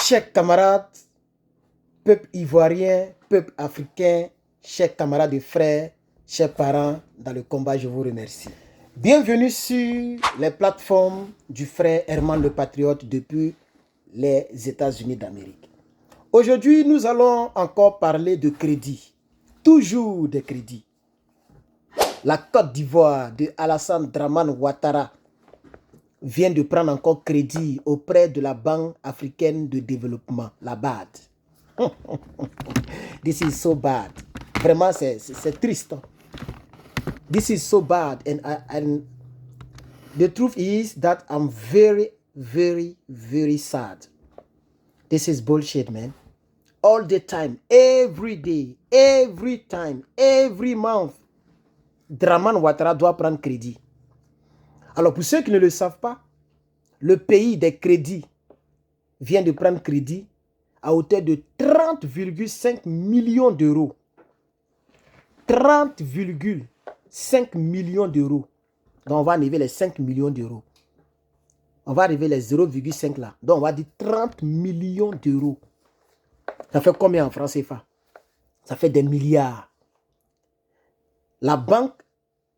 Chers camarades, peuple ivoirien, peuple africain, chers camarades et frères, chers parents, dans le combat, je vous remercie. Bienvenue sur les plateformes du frère Herman le Patriote depuis les États-Unis d'Amérique. Aujourd'hui, nous allons encore parler de crédit. Toujours des crédits. La Côte d'Ivoire de Alassane Dramane Ouattara vient de prendre encore crédit auprès de la Banque africaine de développement, la BAD. This is so bad. Vraiment, c'est triste. This is so bad. And the truth is that I'm very, very, very sad. This is bullshit, man. All the time, every day, every time, every month, Dramane Ouattara doit prendre crédit. Alors, pour ceux qui ne le savent pas, le pays des crédits vient de prendre crédit à hauteur de 30,5 millions d'euros. 30,5 millions d'euros. Donc, on va arriver les 5 millions d'euros. On va arriver les 0,5 là. Donc, on va dire 30 millions d'euros. Ça fait combien en francs CFA? Ça fait des milliards. La Banque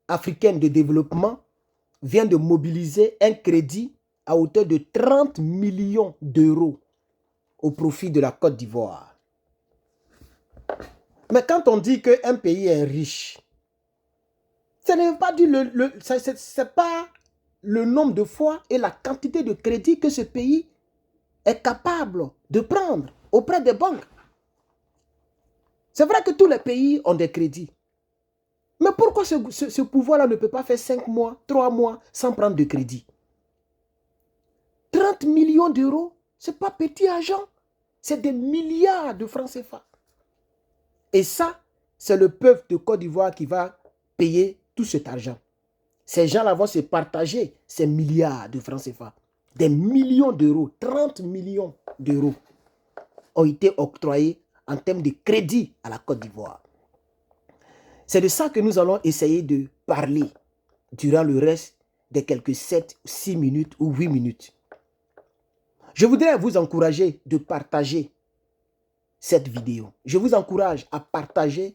africaine de développement vient de mobiliser un crédit à hauteur de 30 millions d'euros au profit de la Côte d'Ivoire. Mais quand on dit qu'un pays est riche, ce n'est pas c'est pas le nombre de fois et la quantité de crédit que ce pays est capable de prendre auprès des banques. C'est vrai que tous les pays ont des crédits. Mais pourquoi ce pouvoir-là ne peut pas faire 5 mois, 3 mois sans prendre de crédit? 30 millions d'euros, ce n'est pas petit argent. C'est des milliards de francs CFA. Et ça, c'est le peuple de Côte d'Ivoire qui va payer tout cet argent. Ces gens-là vont se partager ces milliards de francs CFA. Des millions d'euros, 30 millions d'euros ont été octroyés en termes de crédit à la Côte d'Ivoire. C'est de ça que nous allons essayer de parler durant le reste des quelques 7, 6 minutes ou 8 minutes. Je voudrais vous encourager de partager cette vidéo. Je vous encourage à partager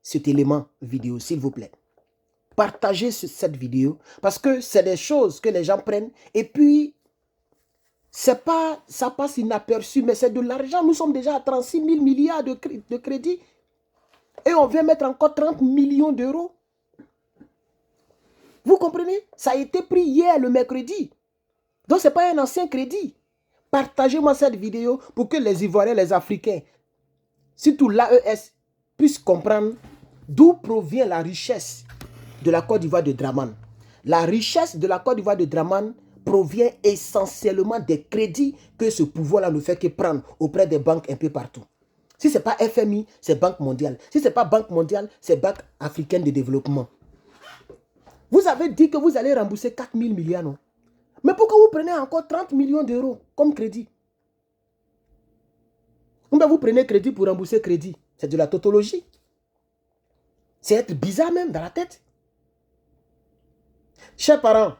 cet élément vidéo, s'il vous plaît. Partagez cette vidéo parce que c'est des choses que les gens prennent et puis ça passe inaperçu, mais c'est de l'argent. Nous sommes déjà à 36 000 milliards de crédits et on vient mettre encore 30 millions d'euros. Vous comprenez? Ça a été pris hier, le mercredi. Donc, ce n'est pas un ancien crédit. Partagez-moi cette vidéo pour que les Ivoiriens, les Africains, surtout l'AES, puissent comprendre d'où provient la richesse de la Côte d'Ivoire de Dramane. La richesse de la Côte d'Ivoire de Dramane provient essentiellement des crédits que ce pouvoir-là ne fait que prendre auprès des banques un peu partout. Si ce n'est pas FMI, c'est Banque mondiale. Si ce n'est pas Banque mondiale, c'est Banque africaine de développement. Vous avez dit que vous allez rembourser 4 000 milliards, non? Mais pourquoi vous prenez encore 30 millions d'euros comme crédit? Ou bien vous prenez crédit pour rembourser crédit. C'est de la tautologie. C'est être bizarre même dans la tête. Chers parents,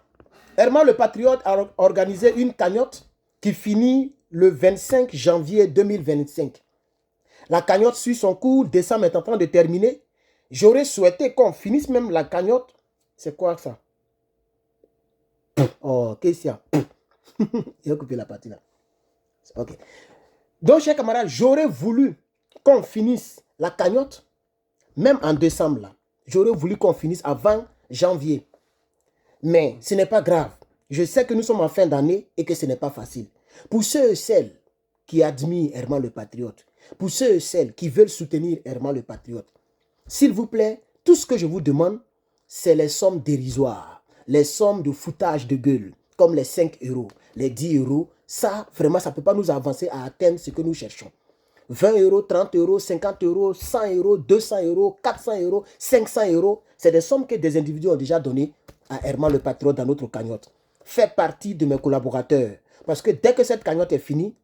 Herman le Patriote a organisé une cagnotte qui finit le 25 janvier 2025. La cagnotte suit son cours, décembre est en train de terminer. J'aurais souhaité qu'on finisse même la cagnotte. C'est quoi ça? Oh, qu'est-ce qu'il y a? Il a coupé la partie là. Ok. Donc, chers camarades, j'aurais voulu qu'on finisse la cagnotte, même en décembre là. J'aurais voulu qu'on finisse avant janvier. Mais ce n'est pas grave. Je sais que nous sommes en fin d'année et que ce n'est pas facile. Pour ceux et celles qui admirent Herman le Patriote, pour ceux et celles qui veulent soutenir Herman le Patriote, s'il vous plaît, tout ce que je vous demande, c'est les sommes dérisoires, les sommes de foutage de gueule, comme les 5 euros, les 10 euros. Ça, vraiment, ça ne peut pas nous avancer à atteindre ce que nous cherchons. 20 euros, 30 euros, 50 euros, 100 euros, 200 euros, 400 euros, 500 euros. C'est des sommes que des individus ont déjà données à Herman le Patriote dans notre cagnotte. Faites partie de mes collaborateurs. Parce que dès que cette cagnotte est finie,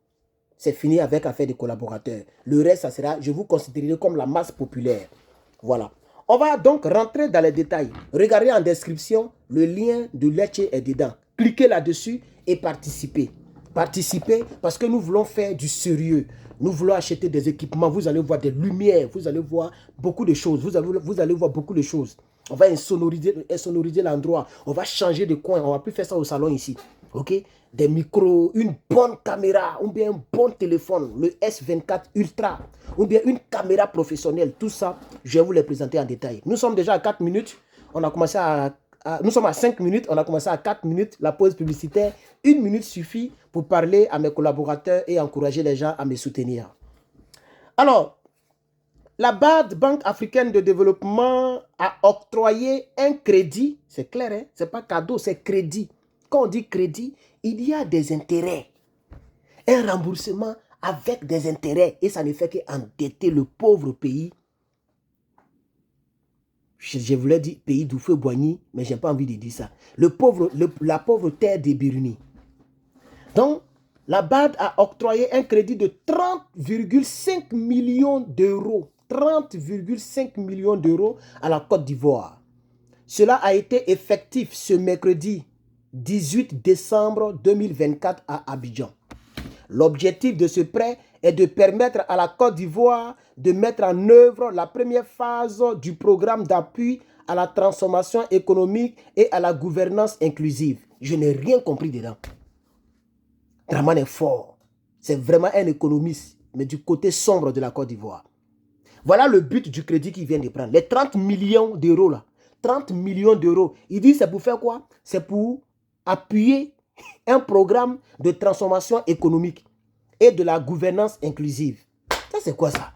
c'est fini avec affaire des collaborateurs. Le reste, ça sera, je vous considérerai comme la masse populaire. Voilà. On va donc rentrer dans les détails. Regardez en description, le lien de Lecce est dedans. Cliquez là-dessus et participez. Participez parce que nous voulons faire du sérieux. Nous voulons acheter des équipements. Vous allez voir des lumières. Vous allez voir beaucoup de choses. Vous allez voir beaucoup de choses. On va insonoriser l'endroit. On va changer de coin. On va plus faire ça au salon ici. Ok? Des micros, une bonne caméra, ou bien un bon téléphone, le S24 Ultra, ou bien une caméra professionnelle. Tout ça, je vais vous les présenter en détail. Nous sommes déjà à 4 minutes. On a commencé nous sommes à 5 minutes, on a commencé à 4 minutes, la pause publicitaire. 1 minute suffit pour parler à mes collaborateurs et encourager les gens à me soutenir. Alors, la BAD, Banque africaine de développement, a octroyé un crédit. C'est clair, hein? Ce n'est pas cadeau, c'est crédit. Quand on dit crédit, il y a des intérêts. Un remboursement avec des intérêts. Et ça ne fait qu'endetter le pauvre pays. Je voulais dire pays d'Oufoué-Boigny, mais je n'ai pas envie de dire ça. La pauvre terre des Biruni. Donc, la BAD a octroyé un crédit de 30,5 millions d'euros. 30,5 millions d'euros à la Côte d'Ivoire. Cela a été effectif ce mercredi 18 décembre 2024 à Abidjan. L'objectif de ce prêt est de permettre à la Côte d'Ivoire de mettre en œuvre la première phase du programme d'appui à la transformation économique et à la gouvernance inclusive. Je n'ai rien compris dedans. Dramane est fort. C'est vraiment un économiste, mais du côté sombre de la Côte d'Ivoire. Voilà le but du crédit qu'il vient de prendre. Les 30 millions d'euros là. 30 millions d'euros. Il dit c'est pour faire quoi? C'est pour appuyer un programme de transformation économique et de la gouvernance inclusive. Ça, c'est quoi ça?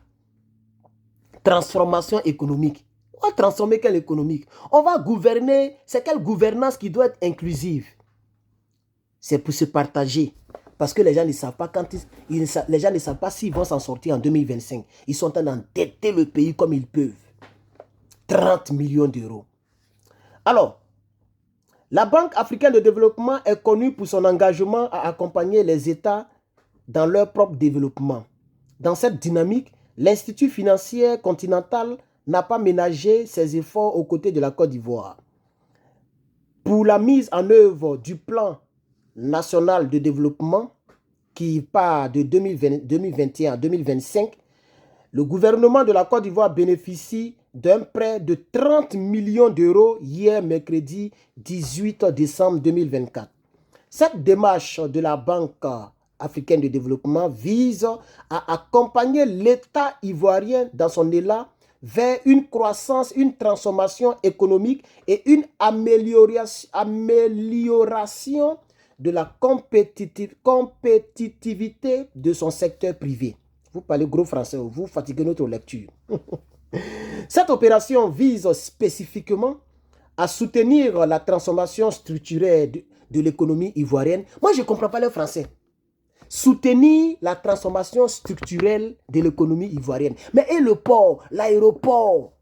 Transformation économique. On va transformer quelle économique? On va gouverner. C'est quelle gouvernance qui doit être inclusive? C'est pour se partager. Parce que les gens ne savent pas les gens ne savent pas s'ils vont s'en sortir en 2025. Ils sont en train d'endetter le pays comme ils peuvent. 30 millions d'euros. Alors, la Banque africaine de développement est connue pour son engagement à accompagner les États dans leur propre développement. Dans cette dynamique, l'Institut financier continental n'a pas ménagé ses efforts aux côtés de la Côte d'Ivoire. Pour la mise en œuvre du plan national de développement qui part de 2021 à 2025, le gouvernement de la Côte d'Ivoire bénéficie d'un prêt de 30 millions d'euros hier mercredi 18 décembre 2024. Cette démarche de la Banque africaine de développement vise à accompagner l'État ivoirien dans son élan vers une croissance, une transformation économique et une amélioration de la compétitivité de son secteur privé. Vous parlez gros français, vous fatiguez notre lecture. Cette opération vise spécifiquement à soutenir la transformation structurelle de l'économie ivoirienne. Moi, je ne comprends pas le français. Soutenir la transformation structurelle de l'économie ivoirienne. Mais et le port, l'aéroport,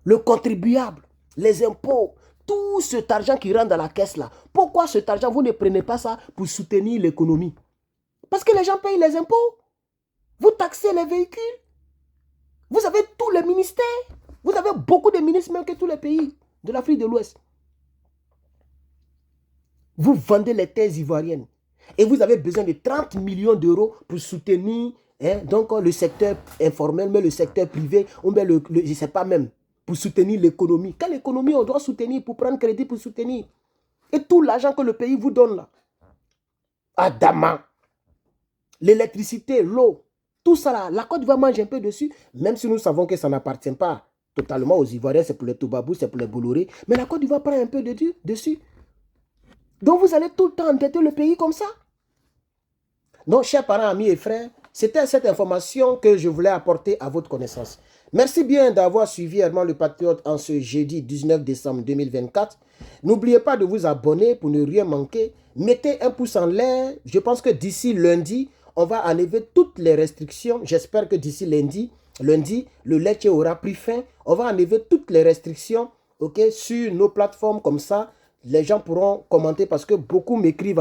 le contribuable, les impôts, tout cet argent qui rentre dans la caisse là, pourquoi cet argent, vous ne prenez pas ça pour soutenir l'économie? Parce que les gens payent les impôts. Vous taxez les véhicules. Vous avez tous les ministères. Vous avez beaucoup de ministres même que tous les pays de l'Afrique de l'Ouest. Vous vendez les terres ivoiriennes. Et vous avez besoin de 30 millions d'euros pour soutenir donc le secteur informel, mais le secteur privé, ou bien je ne sais pas même, pour soutenir l'économie. Quelle économie on doit soutenir pour prendre crédit pour soutenir? Et tout l'argent que le pays vous donne là. Adama, l'électricité, l'eau, tout ça là, la Côte d'Ivoire mange un peu dessus, même si nous savons que ça n'appartient pas totalement aux Ivoiriens, c'est pour les Toubabou, c'est pour les Bolloré, mais la Côte d'Ivoire prend un peu dessus. Donc vous allez tout le temps endetter le pays comme ça. Donc, chers parents, amis et frères, c'était cette information que je voulais apporter à votre connaissance. Merci bien d'avoir suivi Herman le Patriote en ce jeudi 19 décembre 2024. N'oubliez pas de vous abonner pour ne rien manquer. Mettez un pouce en l'air. Je pense que d'ici lundi, on va enlever toutes les restrictions. J'espère que d'ici lundi, le laitier aura pris fin. On va enlever toutes les restrictions sur nos plateformes comme ça. Les gens pourront commenter parce que beaucoup m'écrivent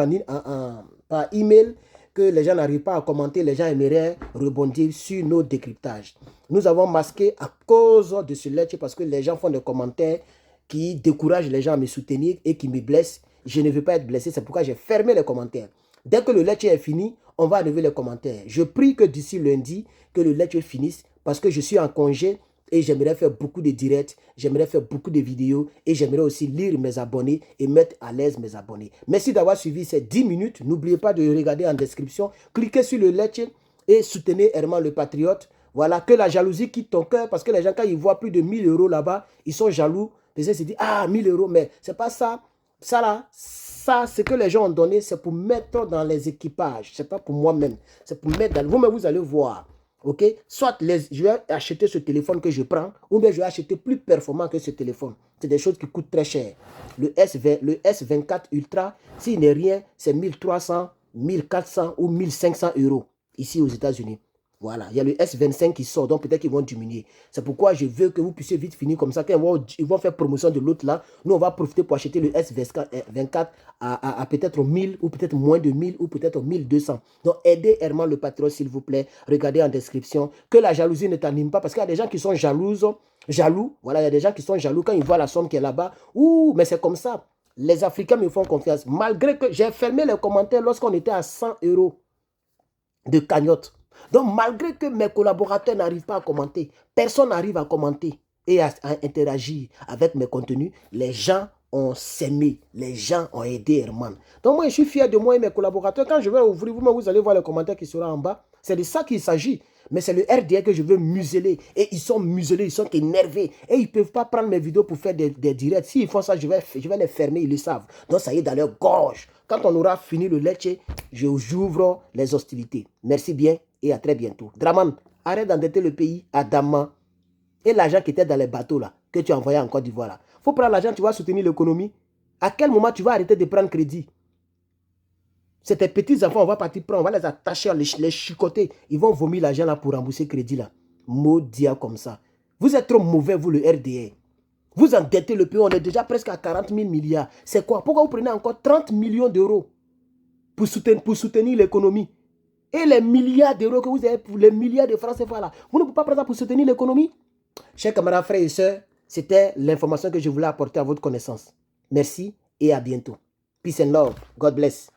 par email que les gens n'arrivent pas à commenter, les gens aimeraient rebondir sur nos décryptages. Nous avons masqué à cause de ce laitier parce que les gens font des commentaires qui découragent les gens à me soutenir et qui me blessent. Je ne veux pas être blessé, c'est pourquoi j'ai fermé les commentaires. Dès que le laitier est fini, on va enlever les commentaires. Je prie que d'ici lundi, que le laitier finisse parce que je suis en congé et j'aimerais faire beaucoup de directs, j'aimerais faire beaucoup de vidéos et j'aimerais aussi lire mes abonnés et mettre à l'aise mes abonnés. Merci d'avoir suivi ces 10 minutes. N'oubliez pas de regarder en description. Cliquez sur le laitier et soutenez Herman le Patriote. Voilà, que la jalousie quitte ton cœur parce que les gens, quand ils voient plus de 1000 euros là-bas, ils sont jaloux. Les gens se disent, ah, 1000 euros, mais c'est pas ça. Ça là, ça, ce que les gens ont donné, c'est pour mettre dans les équipages. C'est pas pour moi-même. C'est pour mettre dans... Vous-même, vous allez voir. OK? Soit je vais acheter ce téléphone que je prends, ou bien je vais acheter plus performant que ce téléphone. C'est des choses qui coûtent très cher. Le S24 Ultra, s'il n'est rien, c'est 1300, 1400 ou 1500 euros ici aux États-Unis. Voilà, il y a le S25 qui sort, donc peut-être qu'ils vont diminuer. C'est pourquoi je veux que vous puissiez vite finir comme ça. Quand ils vont faire promotion de l'autre là, nous on va profiter pour acheter le S24 à peut-être 1000 ou peut-être moins de 1000 ou peut-être 1200. Donc aidez Herman le Patriote s'il vous plaît. Regardez en description. Que la jalousie ne t'anime pas parce qu'il y a des gens qui sont jaloux. Voilà, il y a des gens qui sont jaloux quand ils voient la somme qui est là-bas. Ouh, mais c'est comme ça. Les Africains me font confiance. Malgré que j'ai fermé les commentaires lorsqu'on était à 100 euros de cagnotte. Donc, malgré que mes collaborateurs n'arrivent pas à commenter, personne n'arrive à commenter et à interagir avec mes contenus, les gens ont s'aimé, les gens ont aidé Herman. Donc, moi, je suis fier de moi et mes collaborateurs. Quand je vais ouvrir, vous allez voir les commentaires qui seront en bas. C'est de ça qu'il s'agit. Mais c'est le RDA que je veux museler. Et ils sont muselés, ils sont énervés. Et ils ne peuvent pas prendre mes vidéos pour faire des directs. S'ils font ça, je vais les fermer, ils le savent. Donc, ça y est dans leur gorge. Quand on aura fini le laitier, j'ouvre les hostilités. Merci bien et à très bientôt. Draman, arrête d'endetter le pays à Daman. Et l'argent qui était dans les bateaux là, que tu as envoyé en Côte d'Ivoire là. Il faut prendre l'argent, tu vas soutenir l'économie. À quel moment tu vas arrêter de prendre crédit? C'est tes petits-enfants, on va partir prendre, on va les attacher, les chicoter. Ils vont vomir l'argent là pour rembourser crédit là. Maudit comme ça. Vous êtes trop mauvais, vous, le RDA. Vous endettez le pays, on est déjà presque à 40 000 milliards. C'est quoi? Pourquoi vous prenez encore 30 millions d'euros pour soutenir l'économie? Et les milliards d'euros que vous avez, pour les milliards de francs CFA là, vous ne pouvez pas prendre ça pour soutenir l'économie? Chers camarades, frères et sœurs, c'était l'information que je voulais apporter à votre connaissance. Merci et à bientôt. Peace and love. God bless.